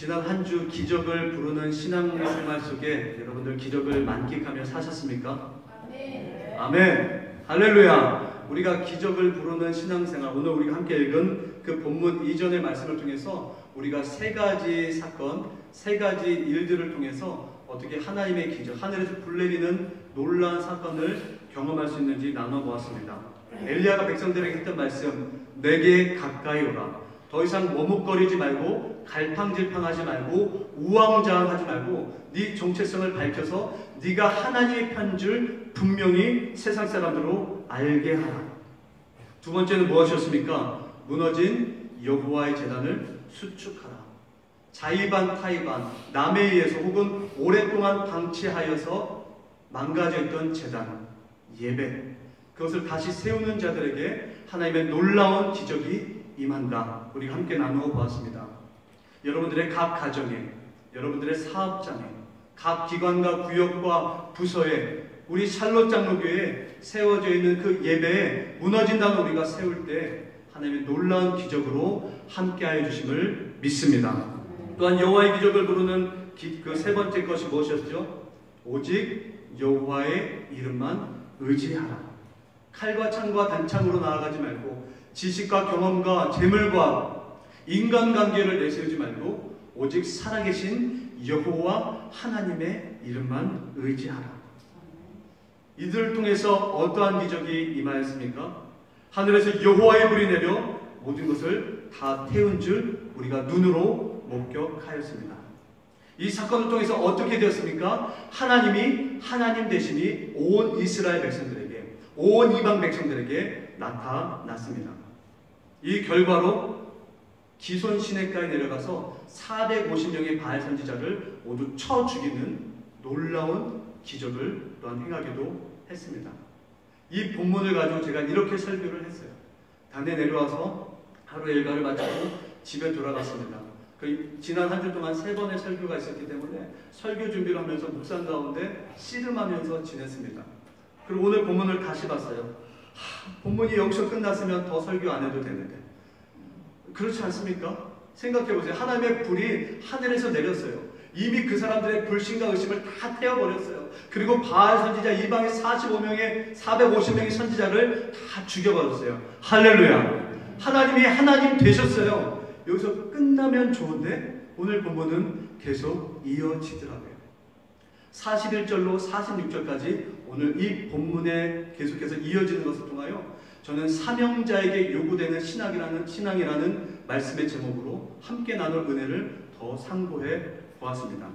지난 한 주 기적을 부르는 신앙생활 속에 여러분들 기적을 만끽하며 사셨습니까? 아멘. 아멘. 할렐루야. 우리가 기적을 부르는 신앙생활, 오늘 우리가 함께 읽은 그 본문 이전의 말씀을 통해서 우리가 세 가지 사건, 세 가지 일들을 통해서 어떻게 하나님의 기적, 하늘에서 불내리는 놀라운 사건을 경험할 수 있는지 나눠보았습니다. 엘리야가 백성들에게 했던 말씀, 내게 가까이 오라. 더 이상 머뭇거리지 말고 갈팡질팡하지 말고 우왕좌왕하지 말고 네 정체성을 밝혀서 네가 하나님의 편인 줄 분명히 세상 사람들로 알게 하라. 두 번째는 무엇이었습니까? 무너진 여호와의 제단을 수축하라. 자의반 타의반 남에 의해서 혹은 오랫동안 방치하여서 망가져 있던 제단, 예배, 그것을 다시 세우는 자들에게 하나님의 놀라운 기적이 임한다. 우리가 함께 나누어 보았습니다. 여러분들의 각 가정에, 여러분들의 사업장에, 각 기관과 구역과 부서에, 우리 샬롯 장로교회에 세워져 있는 그 예배에 무너진다는 우리가 세울 때 하나님의 놀라운 기적으로 함께하여 주심을 믿습니다. 또한 여호와의 기적을 부르는 그 세 번째 것이 무엇이었죠? 오직 여호와의 이름만 의지하라. 칼과 창과 단창으로 나아가지 말고 지식과 경험과 재물과 인간관계를 내세우지 말고 오직 살아계신 여호와 하나님의 이름만 의지하라. 이들을 통해서 어떠한 기적이 임하였습니까? 하늘에서 여호와의 불이 내려 모든 것을 다 태운 줄 우리가 눈으로 목격하였습니다. 이 사건을 통해서 어떻게 되었습니까? 하나님이 하나님 대신이 온 이스라엘 백성들에게, 온 이방 백성들에게 나타났습니다. 이 결과로 기손 시내가에 내려가서 450명의 바알 선지자를 모두 쳐 죽이는 놀라운 기적을 또한 행하기도 했습니다. 이 본문을 가지고 제가 이렇게 설교를 했어요. 단에 내려와서 하루 일과를 마치고 집에 돌아갔습니다. 지난 한 주 동안 3번의 설교가 있었기 때문에 설교 준비를 하면서 묵상 가운데 씨름하면서 지냈습니다. 그리고 오늘 본문을 다시 봤어요. 본문이 여기서 끝났으면 더 설교 안 해도 되는데 그렇지 않습니까? 생각해보세요. 하나님의 불이 하늘에서 내렸어요. 이미 그 사람들의 불신과 의심을 다 태워버렸어요. 그리고 바알 선지자 이방의 45명의 450명의 선지자를 다 죽여버렸어요. 할렐루야. 하나님이 하나님 되셨어요. 여기서 끝나면 좋은데 오늘 본문은 계속 이어지더라고요. 41절로 46절까지 오늘 이 본문에 계속해서 이어지는 것을 통하여 저는 사명자에게 요구되는 신앙이라는 말씀의 제목으로 함께 나눌 은혜를 더 상고해 보았습니다.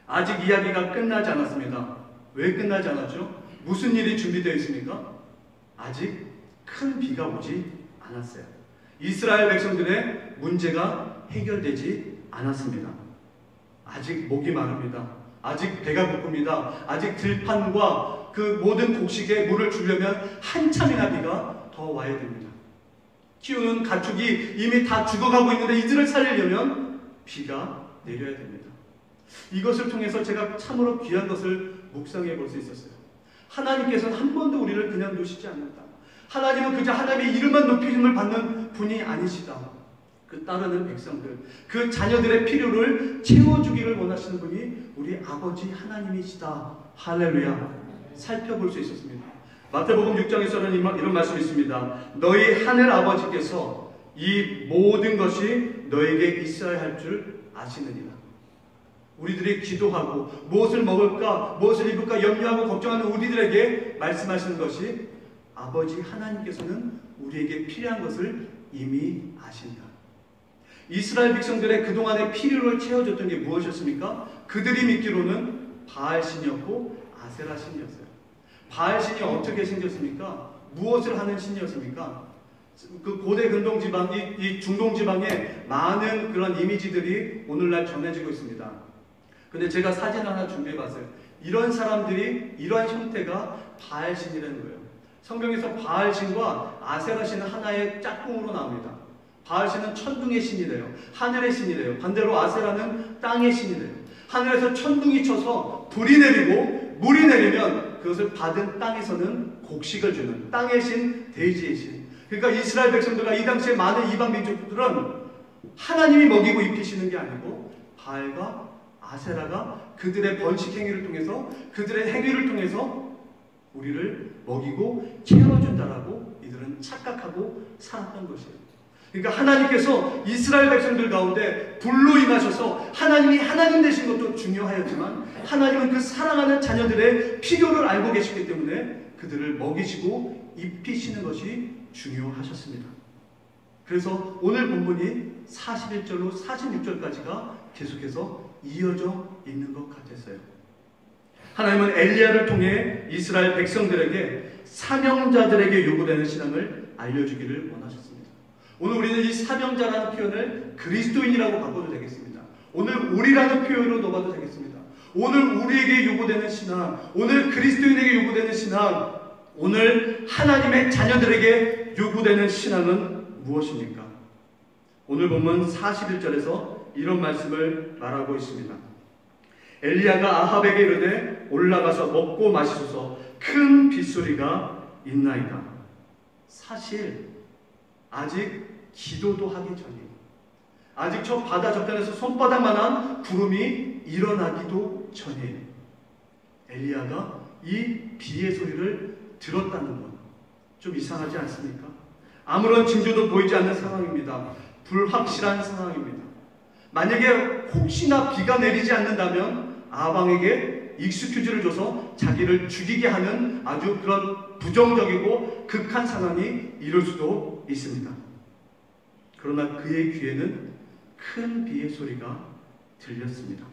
아직 이야기가 끝나지 않았습니다. 왜 끝나지 않았죠? 무슨 일이 준비되어 있습니까? 아직 큰 비가 오지 않았어요. 이스라엘 백성들의 문제가 해결되지 않았습니다. 아직 목이 마릅니다. 아직 배가 고픕니다. 아직 들판과 그 모든 곡식에 물을 주려면 한참이나 비가 더 와야 됩니다. 키우는 가축이 이미 다 죽어가고 있는데 이들을 살리려면 비가 내려야 됩니다. 이것을 통해서 제가 참으로 귀한 것을 묵상해 볼 수 있었어요. 하나님께서는 한 번도 우리를 그냥 두시지 않는다. 하나님은 그저 하나님의 이름만 높임을 받는 분이 아니시다. 그 따르는 백성들, 그 자녀들의 필요를 채워주기를 원하시는 분이 우리 아버지 하나님이시다. 할렐루야. 살펴볼 수 있었습니다. 마태복음 6장에서는 이런 말씀이 있습니다. 너희 하늘 아버지께서 이 모든 것이 너에게 있어야 할 줄 아시느니라. 우리들이 기도하고 무엇을 먹을까, 무엇을 입을까 염려하고 걱정하는 우리들에게 말씀하시는 것이 아버지 하나님께서는 우리에게 필요한 것을 이미 아신다. 이스라엘 백성들의 그동안의 필요를 채워줬던 게 무엇이었습니까? 그들이 믿기로는 바알신이었고 아세라 신이었어요. 바알신이 어떻게 생겼습니까? 무엇을 하는 신이었습니까? 그 고대 근동지방, 이 중동지방에 많은 그런 이미지들이 오늘날 전해지고 있습니다. 근데 제가 사진 하나 준비해봤어요. 이런 사람들이, 이러한 형태가 바알신이라는 거예요. 성경에서 바알신과 아세라 신은 하나의 짝꿍으로 나옵니다. 바알신은 천둥의 신이래요. 하늘의 신이래요. 반대로 아세라는 땅의 신이래요. 하늘에서 천둥이 쳐서 불이 내리고 물이 내리면 그것을 받은 땅에서는 곡식을 주는 땅의 신, 대지의 신. 그러니까 이스라엘 백성들과 이 당시에 많은 이방 민족들은 하나님이 먹이고 입히시는 게 아니고 바알과 아세라가 그들의 번식 행위를 통해서, 그들의 행위를 통해서 우리를 먹이고 채워준다라고 이들은 착각하고 살았던 것이에요. 그러니까 하나님께서 이스라엘 백성들 가운데 불로 임하셔서 하나님이 하나님 되신 것도 중요하였지만, 하나님은 그 사랑하는 자녀들의 필요를 알고 계시기 때문에 그들을 먹이시고 입히시는 것이 중요하셨습니다. 그래서 오늘 본문이 41절로 46절까지가 계속해서 이어져 있는 것 같았어요. 하나님은 엘리야를 통해 이스라엘 백성들에게, 사명자들에게 요구되는 신앙을 알려주기를 원하셨습니다. 오늘 우리는 이 사명자라는 표현을 그리스도인이라고 바꿔도 되겠습니다. 오늘 우리라는 표현으로 넣어봐도 되겠습니다. 오늘 우리에게 요구되는 신앙, 오늘 그리스도인에게 요구되는 신앙, 오늘 하나님의 자녀들에게 요구되는 신앙은 무엇입니까? 오늘 본문 41절에서 이런 말씀을 말하고 있습니다. 엘리야가 아합에게 이르되 올라가서 먹고 마시소서, 큰 빗소리가 있나이다. 사실 아직 기도도 하기 전이에요. 아직 저 바다 저편에서 손바닥만한 구름이 일어나기도 전이에요. 엘리야가 이 비의 소리를 들었다는 건 좀 이상하지 않습니까? 아무런 징조도 보이지 않는 상황입니다. 불확실한 상황입니다. 만약에 혹시나 비가 내리지 않는다면 아방에게 익스큐즈를 줘서 자기를 죽이게 하는 아주 그런 부정적이고 극한 상황이 이룰 수도 있습니다. 그러나 그의 귀에는 큰 비의 소리가 들렸습니다.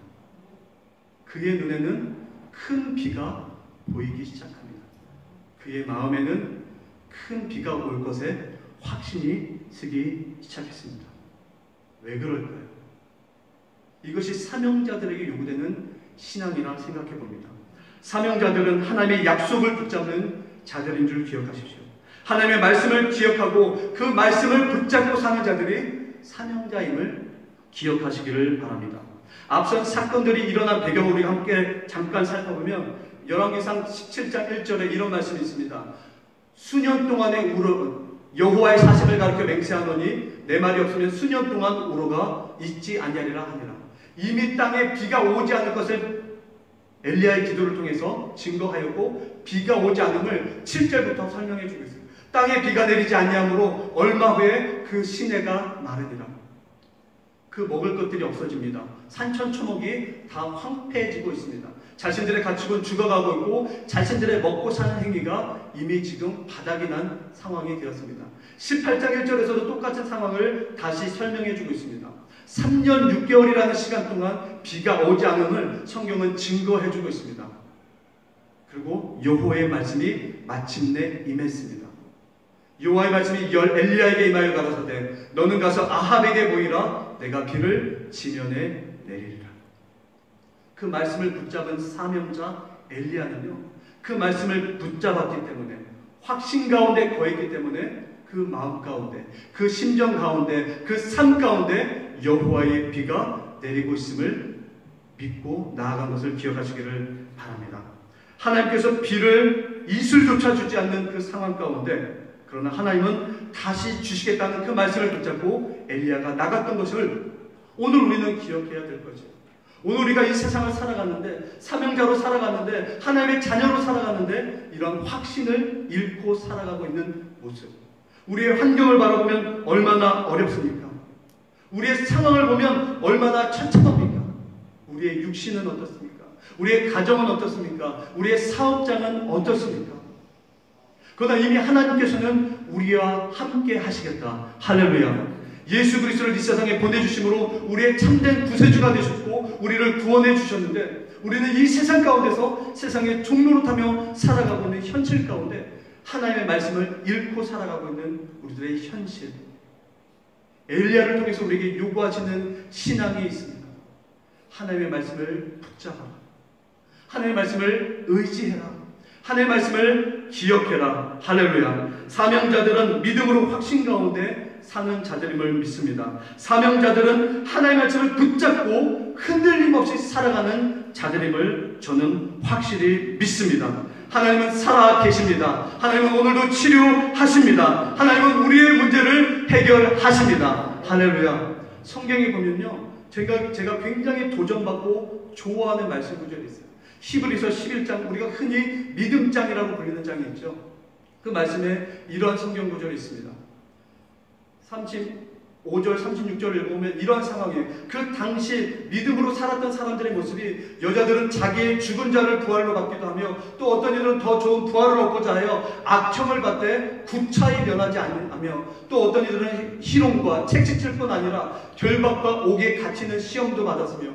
그의 눈에는 큰 비가 보이기 시작합니다. 그의 마음에는 큰 비가 올 것에 확신이 서기 시작했습니다. 왜 그럴까요? 이것이 사명자들에게 요구되는 신앙이라 생각해 봅니다. 사명자들은 하나님의 약속을 붙잡는 자들인 줄 기억하십시오. 하나님의 말씀을 기억하고 그 말씀을 붙잡고 사는 자들이 사명자임을 기억하시기를 바랍니다. 앞선 사건들이 일어난 배경을 우리가 함께 잠깐 살펴보면 열왕기상 17장 1절에 이런 말씀이 있습니다. 수년 동안의 여호와의 사심을 가르쳐 맹세하노니 내 말이 없으면 수년 동안 우로가 있지 아니하리라 하니라. 이미 땅에 비가 오지 않을 것을 엘리야의 기도를 통해서 증거하였고, 비가 오지 않음을 7절부터 설명해 주고 있습니다. 땅에 비가 내리지 아니하므로 얼마 후에 그 시내가 마르니라. 그 먹을 것들이 없어집니다. 산천초목이 다 황폐해지고 있습니다. 자신들의 가축은 죽어가고 있고 자신들의 먹고 사는 행위가 이미 지금 바닥이 난 상황이 되었습니다. 18장 1절에서도 똑같은 상황을 다시 설명해 주고 있습니다. 3년 6개월이라는 시간 동안 비가 오지 않음을 성경은 증거해 주고 있습니다. 그리고 여호와의 말씀이 마침내 임했습니다. 여호와의 말씀이 엘리야에게 임하여 가라사대 너는 가서 아합에게 보이라. 내가 비를 지면에 내리리라. 그 말씀을 붙잡은 사명자 엘리야는요, 그 말씀을 붙잡았기 때문에, 확신 가운데 거했기 때문에 그 마음 가운데, 그 심정 가운데, 그 삶 가운데 여호와의 비가 내리고 있음을 믿고 나아간 것을 기억하시기를 바랍니다. 하나님께서 비를 이슬조차 주지 않는 그 상황 가운데, 그러나 하나님은 다시 주시겠다는 그 말씀을 붙잡고 엘리야가 나갔던 것을 오늘 우리는 기억해야 될 거죠. 오늘 우리가 이 세상을 살아가는데, 사명자로 살아가는데, 하나님의 자녀로 살아가는데 이런 확신을 잃고 살아가고 있는 모습, 우리의 환경을 바라보면 얼마나 어렵습니까? 우리의 상황을 보면 얼마나 처참합니까? 우리의 육신은 어떻습니까? 우리의 가정은 어떻습니까? 우리의 사업장은 어떻습니까? 그러나 이미 하나님께서는 우리와 함께 하시겠다. 할렐루야. 예수 그리스도를 이 세상에 보내주심으로 우리의 참된 구세주가 되셨고 우리를 구원해 주셨는데, 우리는 이 세상 가운데서 세상의 종로로 타며 살아가고 있는 현실 가운데 하나님의 말씀을 잃고 살아가고 있는 우리들의 현실, 엘리야를 통해서 우리에게 요구하시는 신앙이 있습니다. 하나님의 말씀을 붙잡아라. 하나님의 말씀을 의지해라. 하나님의 말씀을 기억해라. 할렐루야. 사명자들은 믿음으로 확신 가운데 사는 자들임을 믿습니다. 사명자들은 하나님의 말씀을 붙잡고 흔들림 없이 살아가는 자들임을 저는 확실히 믿습니다. 하나님은 살아 계십니다. 하나님은 오늘도 치료하십니다. 하나님은 우리의 문제를 해결하십니다. 할렐루야. 성경에 보면요, 제가 굉장히 도전받고 좋아하는 말씀 구절이 있어요. 히브리서 11장, 우리가 흔히 믿음장이라고 불리는 장이 있죠. 그 말씀에 이러한 성경 구절이 있습니다. 35절, 36절을 읽어보면 이러한 상황이에요. 그 당시 믿음으로 살았던 사람들의 모습이, 여자들은 자기의 죽은 자를 부활로 받기도 하며, 또 어떤 이들은 더 좋은 부활을 얻고자 하여 악청을 받되 구차히 면하지 않으며, 또 어떤 이들은 희롱과 채찍질 뿐 아니라 결박과 옥에 갇히는 시험도 받았으며,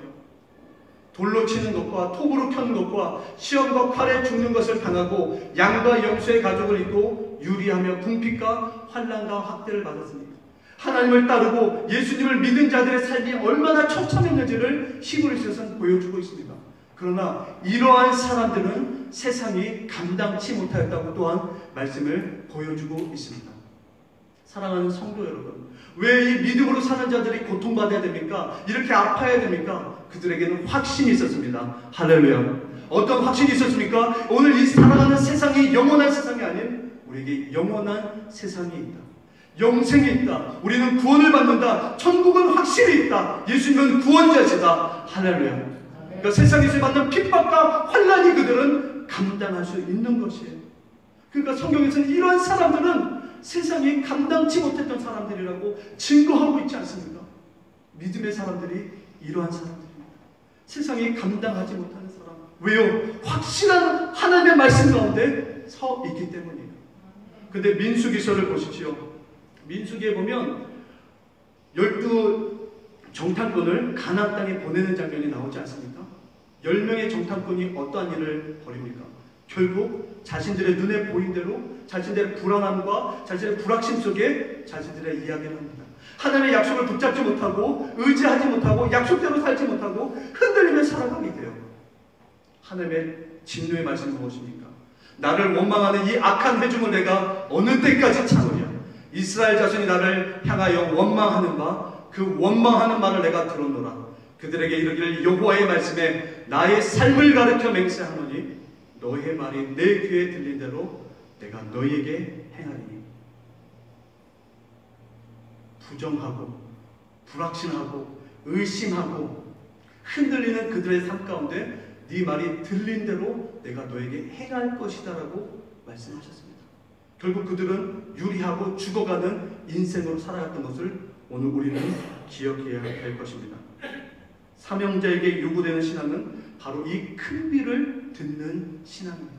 돌로 치는 것과 톱으로 켜는 것과 시험과 칼에 죽는 것을 당하고, 양과 염소의 가죽을 입고 유리하며 궁핍과 환난과 학대를 받았습니다. 하나님을 따르고 예수님을 믿은 자들의 삶이 얼마나 처참했는지를 히브리서에서는 보여주고 있습니다. 그러나 이러한 사람들은 세상이 감당치 못하였다고 또한 말씀을 보여주고 있습니다. 사랑하는 성도 여러분, 왜 이 믿음으로 사는 자들이 고통받아야 됩니까? 이렇게 아파야 됩니까? 그들에게는 확신이 있었습니다. 할렐루야. 어떤 확신이 있었습니까? 오늘 이 살아가는 세상이 영원한 세상이 아닌 우리에게 영원한 세상이 있다. 영생이 있다. 우리는 구원을 받는다. 천국은 확실히 있다. 예수님은 구원자시다. 할렐루야. 그러니까 세상에서 받는 핍박과 환난이 그들은 감당할 수 있는 것이에요. 그러니까 성경에서는 이러한 사람들은 세상이 감당치 못했던 사람들이라고 증거하고 있지 않습니까? 믿음의 사람들이 이러한 사람들입니다. 세상이 감당하지 못하는 사람. 왜요? 확실한 하나님의 말씀 가운데 서 있기 때문이에요. 근데 민수기서를 보십시오. 민수기에 보면 12 정탐꾼을 가나안 땅에 보내는 장면이 나오지 않습니까? 10명의 정탐꾼이 어떠한 일을 벌입니까? 결국 자신들의 눈에 보인 대로 자신들의 불안함과 자신의 불확신 속에 자신들의 이야기를 합니다. 하나님의 약속을 붙잡지 못하고 의지하지 못하고 약속대로 살지 못하고 흔들리며 살아가게 돼요. 하나님의 진노의 말씀은 무엇입니까? 나를 원망하는 이 악한 회중을 내가 어느 때까지 참으랴. 이스라엘 자손이 나를 향하여 원망하는 바 그 원망하는 말을 내가 들었노라. 그들에게 이르기를 여호와의 말씀에 나의 삶을 가르쳐 맹세하노니 너의 말이 내 귀에 들린 대로 내가 너희에게 행하리니. 부정하고 불확신하고 의심하고 흔들리는 그들의 삶 가운데 네 말이 들린 대로 내가 너에게 행할 것이다 라고 말씀하셨습니다. 결국 그들은 유리하고 죽어가는 인생으로 살아갔던 것을 오늘 우리는 기억해야 될 것입니다. 사명자에게 요구되는 신앙은 바로 이 큰 비를 듣는 신앙입니다.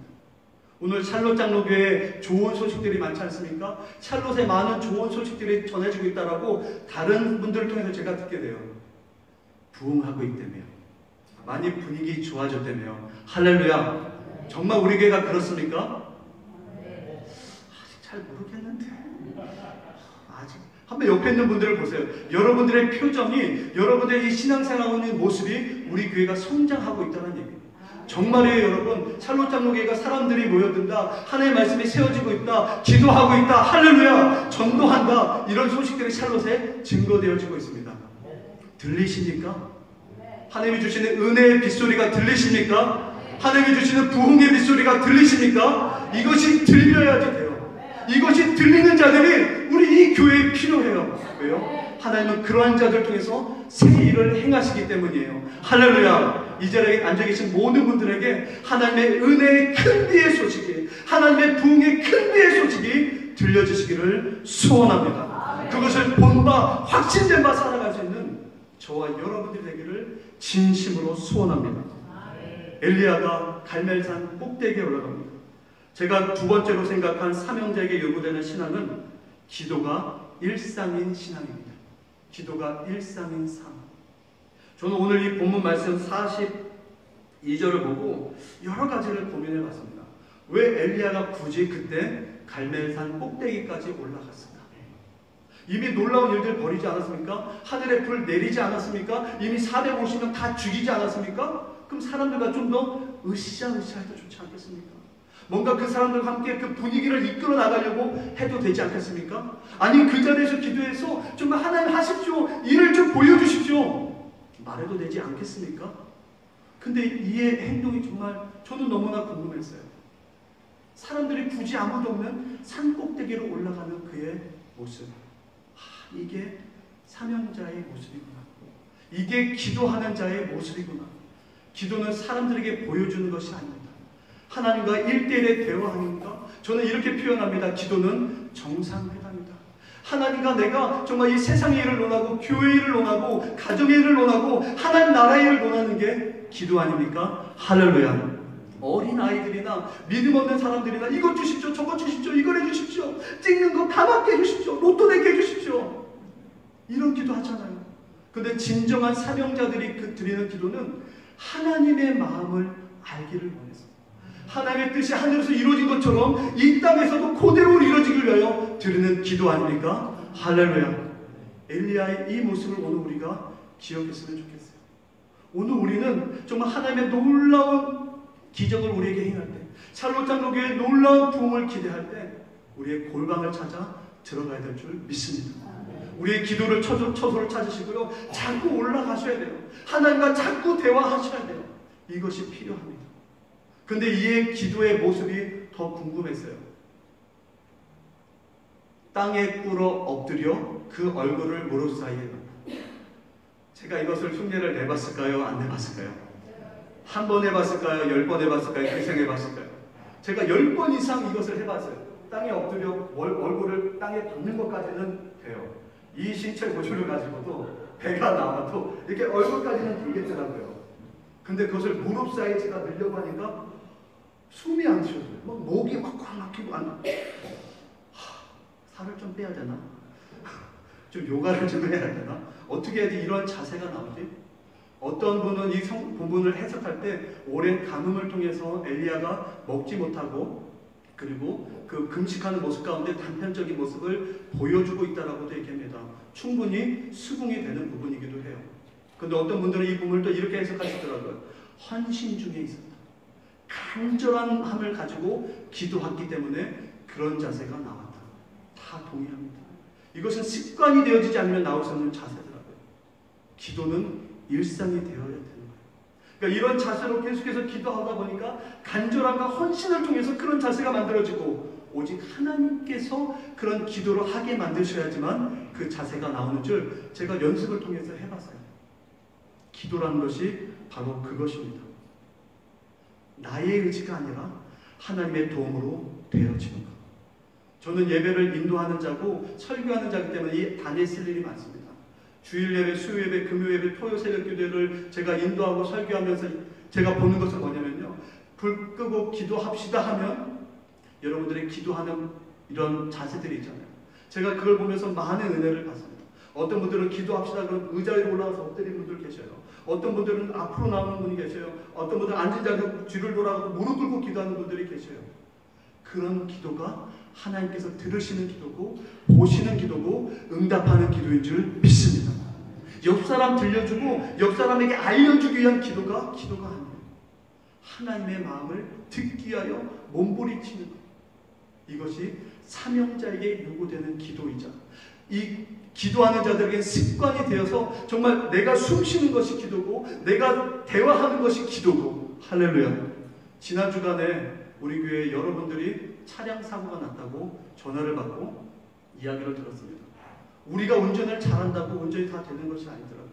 오늘 샬롯 장로교회에 좋은 소식들이 많지 않습니까? 샬롯에 많은 좋은 소식들이 전해지고 있다라고 다른 분들을 통해서 제가 듣게 돼요. 부흥하고 있다며, 많이 분위기 좋아졌다며. 할렐루야. 정말 우리 교회가 그렇습니까? 아직 잘 모르겠는데. 아직 한번 옆에 있는 분들을 보세요. 여러분들의 표정이, 여러분들의 이 신앙생활하고 있는 모습이 우리 교회가 성장하고 있다는 얘기예요. 정말이에요, 여러분. 샬롯 장로교회가 사람들이 모여든다, 하나님의 말씀이 세워지고 있다, 기도하고 있다, 할렐루야, 전도한다, 이런 소식들이 샬롯에 증거되어지고 있습니다. 들리십니까? 하나님이 주시는 은혜의 빗소리가 들리십니까? 하나님이 주시는 부흥의 빗소리가 들리십니까? 이것이 들려야지 돼요. 이것이 들리는 자들이 우리 이 교회에 필요해요. 왜요? 하나님은 그러한 자들 통해서 새 일을 행하시기 때문이에요. 할렐루야. 이 자리에 앉아 계신 모든 분들에게 하나님의 은혜의 큰 비의 소식이, 하나님의 부흥의 큰 비의 소식이 들려주시기를 소원합니다. 그것을 본 바, 확신된 바 살아갈 수 있는 저와 여러분들이 되기를 진심으로 소원합니다. 엘리야가 갈멜산 꼭대기에 올라갑니다. 제가 두 번째로 생각한 사명자에게 요구되는 신앙은 기도가 일상인 신앙입니다. 기도가 일상인 삶. 저는 오늘 이 본문 말씀 42절을 보고 여러 가지를 고민해 봤습니다. 왜 엘리야가 굳이 그때 갈멜산 꼭대기까지 올라갔을까? 이미 놀라운 일들 벌이지 않았습니까? 하늘의 불 내리지 않았습니까? 이미 450명 다 죽이지 않았습니까? 그럼 사람들과 좀 더 으쌰으쌰해도 좋지 않겠습니까? 뭔가 그 사람들과 함께 그 분위기를 이끌어 나가려고 해도 되지 않겠습니까? 아니, 그 자리에서 기도해서 정말 하나님 하십시오, 일을 좀 보여주십시오, 말해도 되지 않겠습니까? 근데 이의 행동이 정말 저는 너무나 궁금했어요. 사람들이 굳이 아무도 없는 산 꼭대기로 올라가는 그의 모습. 이게 사명자의 모습이구나. 이게 기도하는 자의 모습이구나. 기도는 사람들에게 보여주는 것이 아닙니다. 하나님과 1대1의 대화입니다. 저는 이렇게 표현합니다. 기도는 정상회담이다. 하나님과 내가 정말 이 세상의 일을 논하고 교회 일을 논하고 가정의 일을 논하고 하나님 나라의 일을 논하는 게 기도 아닙니까? 할렐루야. 어린 아이들이나 믿음 없는 사람들이나 이것 주십시오, 저것 주십시오, 이걸 해주십시오, 찍는 거 다 맞게 해주십시오, 로또 내게 해주십시오, 이런 기도 하잖아요. 근데 진정한 사명자들이 드리는 기도는 하나님의 마음을 알기를 원해서 하나님의 뜻이 하늘에서 이루어진 것처럼 이 땅에서도 그대로 이루어지길 위하여 드리는 기도 아닙니까? 할렐루야. 엘리야의 이 모습을 오늘 우리가 기억했으면 좋겠어요. 오늘 우리는 정말 하나님의 놀라운 기적을 우리에게 행할 때, 샬롯 장로교회의 놀라운 부흥을 기대할 때 우리의 골방을 찾아 들어가야 될 줄 믿습니다. 우리의 기도를 처소를 찾으시고요, 자꾸 올라가셔야 돼요. 하나님과 자꾸 대화하셔야 돼요. 이것이 필요합니다. 근데 이의 기도의 모습이 더 궁금했어요. 땅에 꿇어 엎드려 그 얼굴을 무릎 사이에 넣고. 제가 이것을 흉내를 내봤을까요? 안 내봤을까요? 한 번 해봤을까요? 10번 해봤을까요? 회생해봤을까요? 제가 10번 이상 이것을 해봤어요. 땅에 엎드려 얼굴을 땅에 박는 것까지는 돼요. 이 신체 고주를 가지고도 배가 나와도 이렇게 얼굴까지는 들겠더라고요. 근데 그것을 무릎 사이에 제가 넣으려고 하니까 숨이 안 쉬어져요. 막 목이 막 꽉 막히고 살을 좀 빼야 되나? 좀 요가를 좀 해야 되나? 어떻게 해야지 이런 자세가 나오지? 어떤 분은 이 부분을 해석할 때 오랜 간음을 통해서 엘리야가 먹지 못하고 그리고 그 금식하는 모습 가운데 단편적인 모습을 보여주고 있다라고도 얘기합니다. 충분히 수긍이 되는 부분이기도 해요. 근데 어떤 분들은 이 부분을 또 이렇게 해석하시더라고요. 헌신 중에 있었다. 간절함을 가지고 기도했기 때문에 그런 자세가 나왔다. 다 동의합니다. 이것은 습관이 되어지지 않으면 나올 수 없는 자세더라고요. 기도는 일상이 되어야 되는 거예요. 그러니까 이런 자세로 계속해서 기도하다 보니까 간절함과 헌신을 통해서 그런 자세가 만들어지고 오직 하나님께서 그런 기도를 하게 만드셔야지만 그 자세가 나오는 줄 제가 연습을 통해서 해봤어요. 기도라는 것이 바로 그것입니다. 나의 의지가 아니라 하나님의 도움으로 되어지는 것. 저는 예배를 인도하는 자고 설교하는 자이기 때문에 이 단에 쓸 일이 많습니다. 주일 예배, 수요 예배, 금요 예배, 토요 새벽 기도를 제가 인도하고 설교하면서 제가 보는 것은 뭐냐면요, 불 끄고 기도합시다 하면 여러분들이 기도하는 이런 자세들이 있잖아요. 제가 그걸 보면서 많은 은혜를 받습니다. 어떤 분들은 기도합시다 그러면 의자 위로 올라가서 엎드리는 분들 계셔요. 어떤 분들은 앞으로 나오는 분이 계셔요. 어떤 분들은 앉은 자리에서 뒤를 돌아가고 무릎 꿇고 기도하는 분들이 계셔요. 그런 기도가 하나님께서 들으시는 기도고 보시는 기도고 응답하는 기도인 줄 믿습니다. 옆 사람 들려주고 옆 사람에게 알려주기 위한 기도가 아니에요. 하나님의 마음을 듣기 위하여 몸부림치는 것. 이것이 사명자에게 요구되는 기도이자 이 기도하는 자들에게 습관이 되어서 정말 내가 숨쉬는 것이 기도고 내가 대화하는 것이 기도고. 할렐루야. 지난 주간에 우리 교회 여러분들이 차량 사고가 났다고 전화를 받고 이야기를 들었습니다. 우리가 운전을 잘한다고 운전이 다 되는 것이 아니더라고요.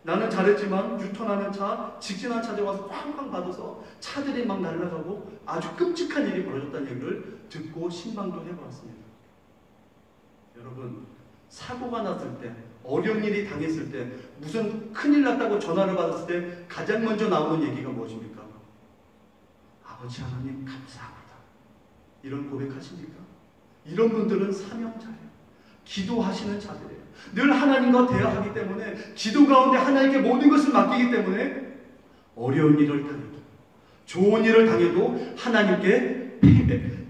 나는 잘했지만 유턴하는 차, 직진한 차들 와서 쾅쾅 받아서 차들이 막 날아가고 아주 끔찍한 일이 벌어졌다는 얘기를 듣고 신방도 해보았습니다. 여러분, 사고가 났을 때, 어려운 일이 당했을 때, 무슨 큰일 났다고 전화를 받았을 때 가장 먼저 나오는 얘기가 무엇입니까? 아버지 하나님 감사합니다. 이런 고백하십니까? 이런 분들은 사명자예요. 기도하시는 자들이에요. 늘 하나님과 대화하기 때문에 기도 가운데 하나님께 모든 것을 맡기기 때문에 어려운 일을 당해도 좋은 일을 당해도 하나님께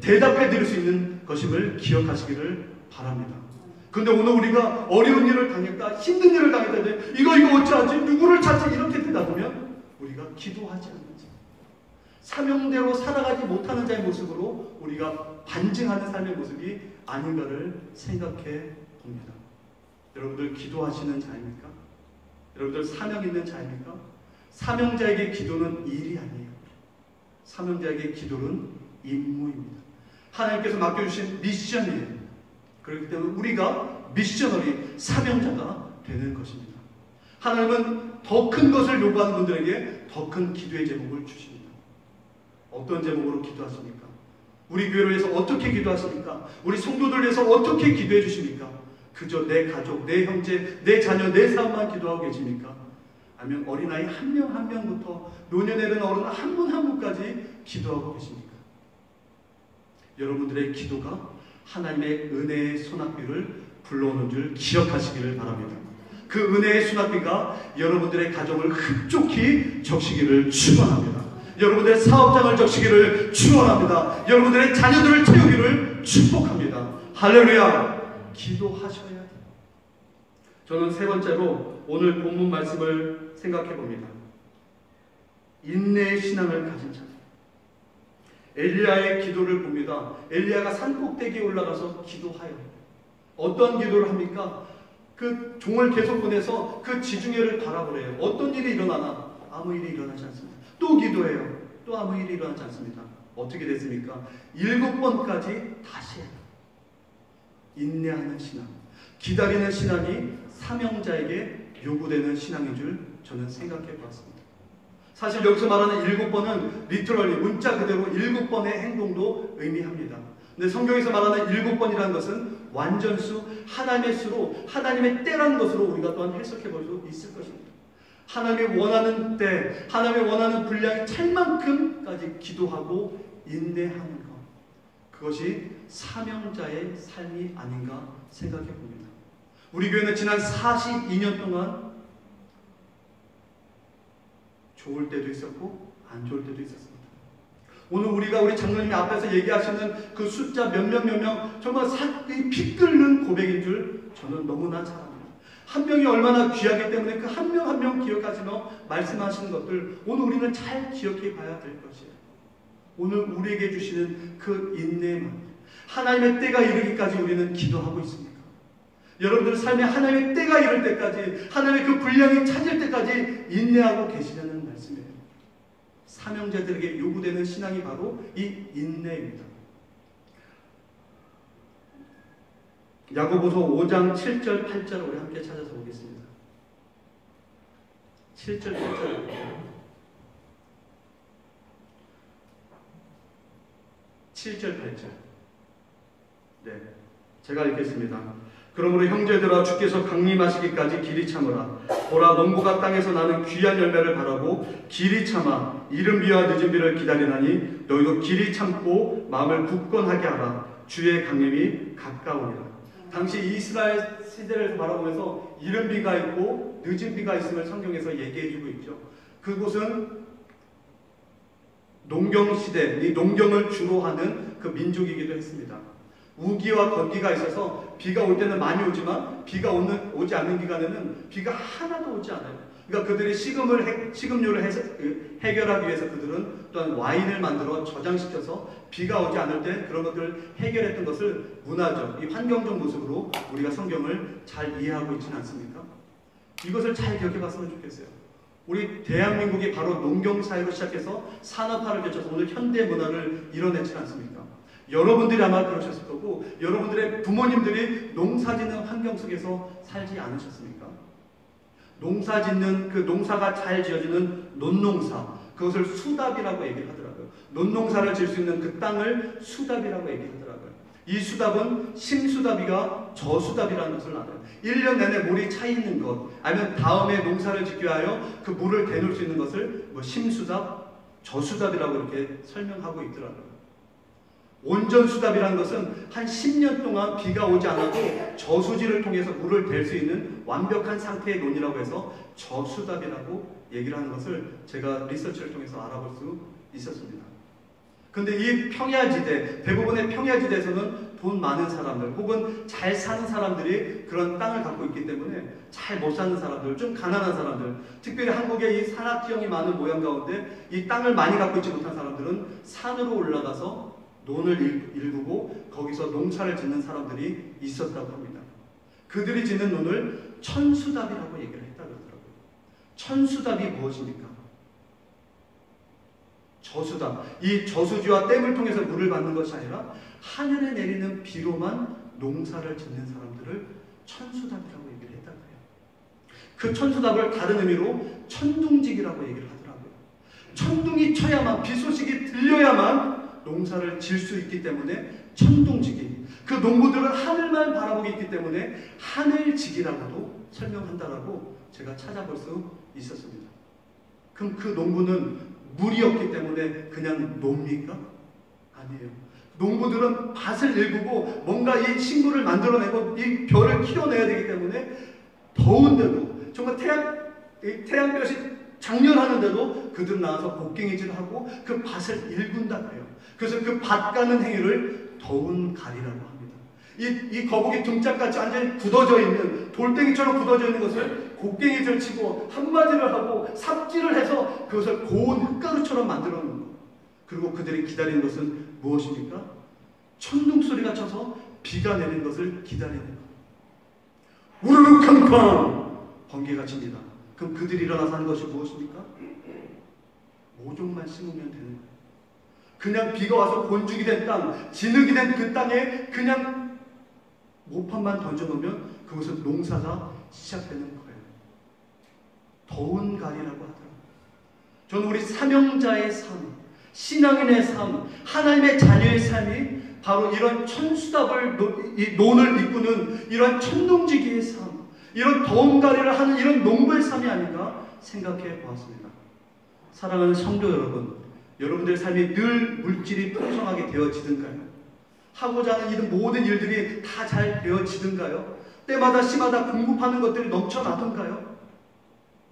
대답해 드릴 수 있는 것임을 기억하시기를 바랍니다. 근데 오늘 우리가 어려운 일을 당했다, 힘든 일을 당했다, 이거 어찌하지? 누구를 찾지? 이렇게 되다 보면 우리가 기도하지 않는 자, 사명대로 살아가지 못하는 자의 모습으로 우리가 반증하는 삶의 모습이 아닌가를 생각해 봅니다. 여러분들 기도하시는 자입니까? 여러분들 사명 있는 자입니까? 사명자에게 기도는 일이 아니에요. 사명자에게 기도는 임무입니다. 하나님께서 맡겨주신 미션이에요. 그렇기 때문에 우리가 미셔너리, 사명자가 되는 것입니다. 하나님은 더 큰 것을 요구하는 분들에게 더 큰 기도의 제목을 주십니다. 어떤 제목으로 기도하십니까? 우리 교회를 위해서 어떻게 기도하십니까? 우리 성도들을 위해서 어떻게 기도해 주십니까? 그저 내 가족, 내 형제, 내 자녀, 내 삶만 기도하고 계십니까? 아니면 어린아이 한 명 한 명부터 노년에 이른 어른 한 분 한 분까지 기도하고 계십니까? 여러분들의 기도가 하나님의 은혜의 소낙비를 불러오는 줄 기억하시기를 바랍니다. 그 은혜의 소낙비가 여러분들의 가정을 흡족히 적시기를 축원합니다. 여러분들의 사업장을 적시기를 축원합니다. 여러분들의 자녀들을 채우기를 축복합니다. 할렐루야! 기도하셔야 돼요. 저는 세 번째로 오늘 본문 말씀을 생각해 봅니다. 인내의 신앙을 가진 자. 엘리야의 기도를 봅니다. 엘리야가 산꼭대기에 올라가서 기도하여 어떤 기도를 합니까? 그 종을 계속 보내서 그 지중해를 바라보래요. 어떤 일이 일어나나? 아무 일이 일어나지 않습니다. 또 기도해요. 또 아무 일이 일어나지 않습니다. 어떻게 됐습니까? 7번까지 다시 해요. 인내하는 신앙, 기다리는 신앙이 사명자에게 요구되는 신앙인 줄 저는 생각해 보았습니다. 사실 여기서 말하는 7번은 리터럴리 문자 그대로 7번의 행동도 의미합니다. 근데 성경에서 말하는 7번이라는 것은 완전수, 하나님의 수로, 하나님의 때라는 것으로 우리가 또한 해석해 볼 수 있을 것입니다. 하나님이 원하는 때, 하나님이 원하는 분량이 찰 만큼까지 기도하고 인내하는 것, 그것이 사명자의 삶이 아닌가 생각해 봅니다. 우리 교회는 지난 42년 동안 좋을 때도 있었고 안 좋을 때도 있었습니다. 오늘 우리가 우리 장로님이 앞에서 얘기하시는 그 숫자 몇몇 정말 피 끓는 고백인 줄 저는 너무나 잘 압니다. 한 명이 얼마나 귀하기 때문에 그 한 명 한 명 기억하시며 말씀하시는 것들 오늘 우리는 잘 기억해 봐야 될 것이에요. 오늘 우리에게 주시는 그 인내만, 하나님의 때가 이르기까지 우리는 기도하고 있습니까? 여러분들 삶에 하나님의 때가 이를 때까지, 하나님의 그 분량이 찾을 때까지 인내하고 계시냐는 말씀이에요. 사명자들에게 요구되는 신앙이 바로 이 인내입니다. 야고보서 5장 7절 8절 우리 함께 찾아서 보겠습니다. 7절 8절 7절 8절 네, 제가 읽겠습니다. 그러므로 형제들아 주께서 강림하시기까지 길이 참으라. 보라 농부가 땅에서 나는 귀한 열매를 바라고 길이 참아 이른 비와 늦은 비를 기다리나니 너희도 길이 참고 마음을 굳건하게 하라. 주의 강림이 가까우니라. 당시 이스라엘 시대를 바라보면서 이른 비가 있고 늦은 비가 있음을 성경에서 얘기해주고 있죠. 그곳은 농경시대, 이 농경을 주로 하는 그 민족이기도 했습니다. 우기와 건기가 있어서 비가 올 때는 많이 오지만 비가 오지 않는 기간에는 비가 하나도 오지 않아요. 그러니까 그들이 식음료를 해결하기 위해서 그들은 또한 와인을 만들어 저장시켜서 비가 오지 않을 때 그런 것들을 해결했던 것을 문화적, 이 환경적 모습으로 우리가 성경을 잘 이해하고 있지는 않습니까? 이것을 잘 기억해 봤으면 좋겠어요. 우리 대한민국이 바로 농경사회로 시작해서 산업화를 거쳐서 오늘 현대 문화를 이뤄냈지 않습니까? 여러분들이 아마 그러셨을 거고 여러분들의 부모님들이 농사짓는 환경 속에서 살지 않으셨습니까? 농사짓는 그 농사가 잘 지어지는 논농사, 그것을 수답이라고 얘기를 하더라고요. 논농사를 지을 수 있는 그 땅을 수답이라고 얘기하더라고요. 이 수답은 심수답이가 저수답이라는 것을 알아요. 1년 내내 물이 차 있는 것, 아니면 다음에 농사를 짓기 위하여 그 물을 대놓을 수 있는 것을 뭐 심수답, 저수답이라고 이렇게 설명하고 있더라고요. 온전수답이라는 것은 한 10년 동안 비가 오지 않아도 저수지를 통해서 물을 댈 수 있는 완벽한 상태의 논이라고 해서 저수답이라고 얘기를 하는 것을 제가 리서치를 통해서 알아볼 수 있었습니다. 근데 이 평야지대, 대부분의 평야지대에서는 돈 많은 사람들 혹은 잘 사는 사람들이 그런 땅을 갖고 있기 때문에 잘 못 사는 사람들, 좀 가난한 사람들, 특별히 한국의 이 산악지형이 많은 모양 가운데 이 땅을 많이 갖고 있지 못한 사람들은 산으로 올라가서 논을 일구고 거기서 농사를 짓는 사람들이 있었다고 합니다. 그들이 짓는 논을 천수답이라고 얘기를 했다고 그러더라고요. 천수답이 무엇입니까? 저수답. 이 저수지와 댐을 통해서 물을 받는 것이 아니라 하늘에 내리는 비로만 농사를 짓는 사람들을 천수답이라고 얘기를 했다고 해요. 그 천수답을 다른 의미로 천둥지기라고 얘기를 하더라고요. 천둥이 쳐야만, 비 소식이 들려야만 농사를 질 수 있기 때문에 천둥지기. 그 농부들은 하늘만 바라보고 있기 때문에 하늘지기라고도 설명한다라고 제가 찾아볼 수 있었습니다. 그럼 그 농부는 물이 없기 때문에 그냥 놉니까? 아니에요. 농부들은 밭을 일구고 뭔가 이 식물을 만들어내고 이 벼를 키워내야 되기 때문에 더운데도 정말 태양볕이 장렬하는데도 그들은 나와서 곡괭이질을 하고 그 밭을 일군다 그래요. 그래서 그 밭 가는 행위를 더운 가리라고 합니다. 이 거북이 등짝같이 완전히 굳어져 있는, 돌덩이처럼 굳어져 있는 것을 곡괭이질 치고 한마디를 하고 삽질을 해서 그것을 고운 흙가루처럼 만들어 놓는 것. 그리고 그들이 기다리는 것은 무엇입니까? 천둥 소리가 쳐서 비가 내리는 것을 기다리는 것. 우르르 쾅쾅 번개가 칩니다. 그럼 그들이 일어나서 하는 것이 무엇입니까? 모종만 심으면 되는 거예요. 그냥 비가 와서 곤죽이 된 땅, 진흙이 된 그 땅에 그냥 모판만 던져놓으면 그것은 농사가 시작되는 거예요. 더운 가리라고 하더라고요. 저는 우리 사명자의 삶, 신앙인의 삶, 하나님의 자녀의 삶이 바로 이런 천수답을 논을 이끄는 이런 천둥지기의 삶, 이런 더운 가리를 하는 이런 농부의 삶이 아닌가 생각해 보았습니다. 사랑하는 성도 여러분, 여러분들의 삶이 늘 물질이 풍성하게 되어지든가요? 하고자 하는 이 모든 일들이 다 잘 되어지든가요? 때마다 시마다 공급하는 것들이 넘쳐나던가요?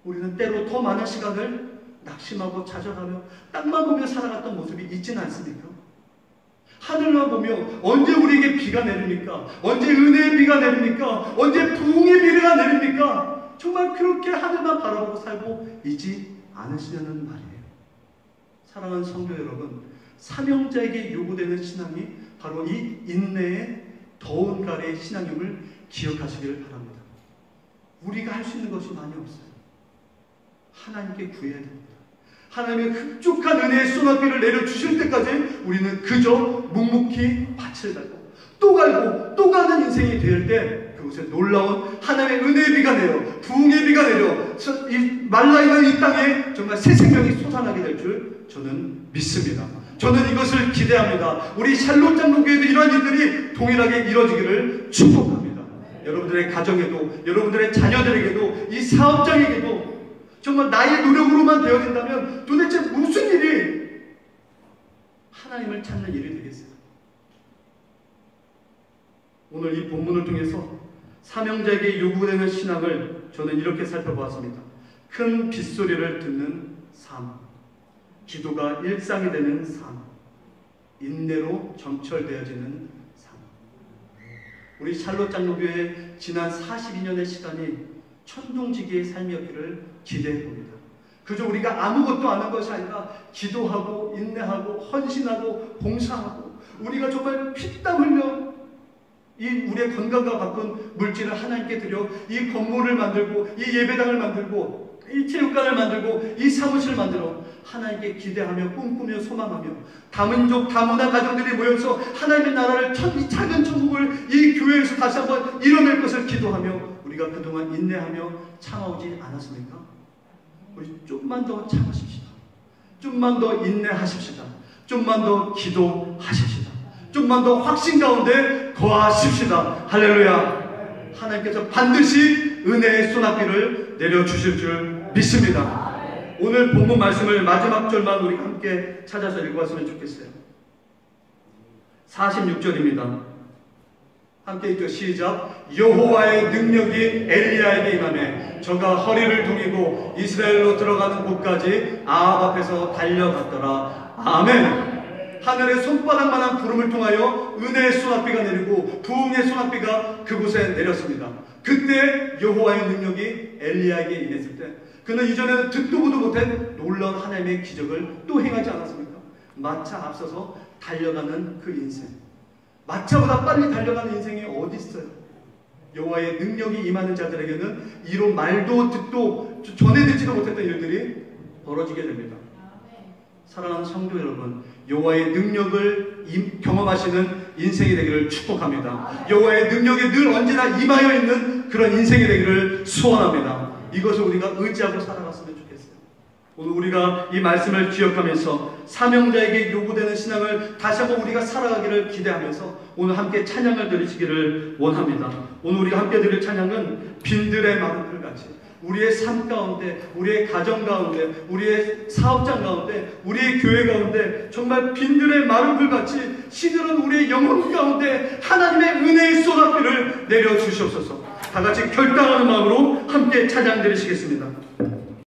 우리는 때로 더 많은 시간을 낙심하고 찾아가며 땅만 보며 살아갔던 모습이 있지는 않습니까? 하늘만 보며 언제 우리에게 비가 내립니까? 언제 은혜의 비가 내립니까? 언제 부흥의 비가 내립니까? 정말 그렇게 하늘만 바라보고 살고 있지 않으시냐는 말이에요. 사랑하는 성도 여러분, 사명자에게 요구되는 신앙이 바로 이 인내의 더운 가리의 신앙임을 기억하시길 바랍니다. 우리가 할 수 있는 것이 많이 없어요. 하나님께 구해야 됩니다. 하나님의 흡족한 은혜의 소나비를 내려주실 때까지 우리는 그저 묵묵히 밭을 갈고 또 갈고 또 가는 인생이 될 때 그곳에 놀라운 하나님의 은혜의 비가 내려, 부흥의 비가 내려 이 말라있는 이 땅에 정말 새 생명이 솟아나게 될 줄 저는 믿습니다. 저는 이것을 기대합니다. 우리 샬롯 장로교회도 이러한 일들이 동일하게 이루어지기를 축복합니다. 여러분들의 가정에도, 여러분들의 자녀들에게도, 이 사업장에게도 정말 나의 노력으로만 되어진다면 도대체 무슨 일이 하나님을 찾는 일이 되겠어요? 오늘 이 본문을 통해서 사명자에게 요구되는 신앙을 저는 이렇게 살펴보았습니다. 큰 빗소리를 듣는 삶, 기도가 일상이 되는 삶, 인내로 점철되어지는 삶. 우리 샬롯 장로교회의 지난 42년의 시간이 천둥지기의 삶이었기를 기대해봅니다. 그저 우리가 아무것도 안 한 것이 아니라 기도하고 인내하고 헌신하고 봉사하고 우리가 정말 피땀 흘려 이 우리의 건강과 바꾼 물질을 하나님께 드려 이 건물을 만들고 이 예배당을 만들고 이 체육관을 만들고 이 사무실을 만들어 하나님께 기대하며 꿈꾸며 소망하며 다민족 다문화 가정들이 모여서 하나님의 나라를 이 작은 천국을 이 교회에서 다시 한번 이뤄낼 것을 기도하며 우리가 그동안 인내하며 참아오지 않았습니까? 우리 좀만 더 참으십시다. 좀만 더 인내하십시다. 좀만 더 기도하십시다. 좀만 더 확신 가운데 거하십시다. 할렐루야. 하나님께서 반드시 은혜의 소나비를 내려주실 줄 믿습니다. 오늘 본문 말씀을 마지막 절만 우리 함께 찾아서 읽어봤으면 좋겠어요. 46절입니다. 함께 읽죠. 시작. 여호와의 능력이 엘리야에게 임하매 저가 허리를 동이고 이스라엘로 들어가는 곳까지 아합 앞에서 달려갔더라. 아멘. 하늘의 손바닥만한 구름을 통하여 은혜의 소나비가 내리고 부흥의 소나비가 그곳에 내렸습니다. 그때 여호와의 능력이 엘리야에게 임했을 때 그는 이전에는 듣도 보도 못한 놀라운 하나님의 기적을 또 행하지 않았습니까? 마차 앞서서 달려가는 그 인생, 마차보다 빨리 달려가는 인생이 어디 있어요? 여호와의 능력이 임하는 자들에게는 이런 말도 듣도 전에 듣지도 못했던 일들이 벌어지게 됩니다. 사랑하는 성도 여러분, 여호와의 능력을 경험하시는 인생이 되기를 축복합니다. 여호와의 능력이 늘 언제나 임하여 있는 그런 인생이 되기를 소원합니다. 이것을 우리가 의지하고 살아갔으면 좋겠어요. 오늘 우리가 이 말씀을 기억하면서 사명자에게 요구되는 신앙을 다시 한번 우리가 살아가기를 기대하면서 오늘 함께 찬양을 드리시기를 원합니다. 오늘 우리가 함께 드릴 찬양은 빈들의 마른 풀같이 우리의 삶 가운데, 우리의 가정 가운데, 우리의 사업장 가운데, 우리의 교회 가운데 정말 빈들의 마른 풀같이 시들은 우리의 영혼 가운데 하나님의 은혜의 쏟아비를 내려주시옵소서. 다 같이 결단하는 마음으로 함께 찬양 드리시겠습니다.